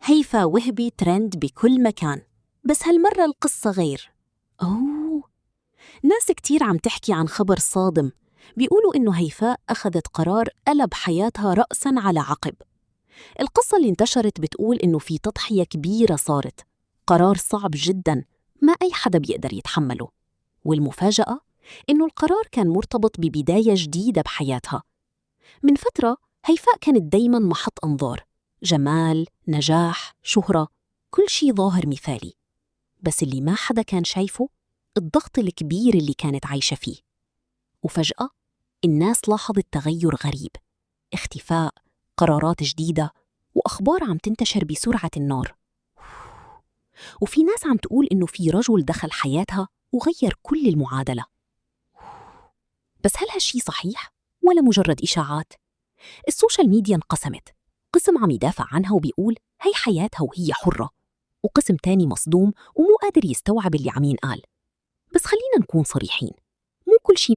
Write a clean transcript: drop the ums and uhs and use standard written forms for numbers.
هيفاء وهبي ترند بكل مكان، بس هالمرة القصة غير. أوه، ناس كتير عم تحكي عن خبر صادم، بيقولوا إنه هيفاء أخذت قرار قلب حياتها رأساً على عقب. القصة اللي انتشرت بتقول إنه في تضحية كبيرة صارت، قرار صعب جداً ما أي حدا بيقدر يتحمله. والمفاجأة إنه القرار كان مرتبط ببداية جديدة بحياتها. من فترة هيفاء كانت دايماً محط أنظار، جمال، نجاح، شهرة، كل شي ظاهر مثالي. بس اللي ما حدا كان شايفه الضغط الكبير اللي كانت عايشة فيه. وفجأة الناس لاحظت تغير غريب، اختفاء، قرارات جديدة، وأخبار عم تنتشر بسرعة النار. وفي ناس عم تقول إنه في رجل دخل حياتها وغير كل المعادلة. بس هل هالشي صحيح ولا مجرد إشاعات؟ السوشيال ميديا انقسمت، قسم عم يدافع عنها وبيقول هي حياتها وهي حرة، وقسم تاني مصدوم ومو قادر يستوعب اللي عم ينقال. بس خلينا نكون صريحين،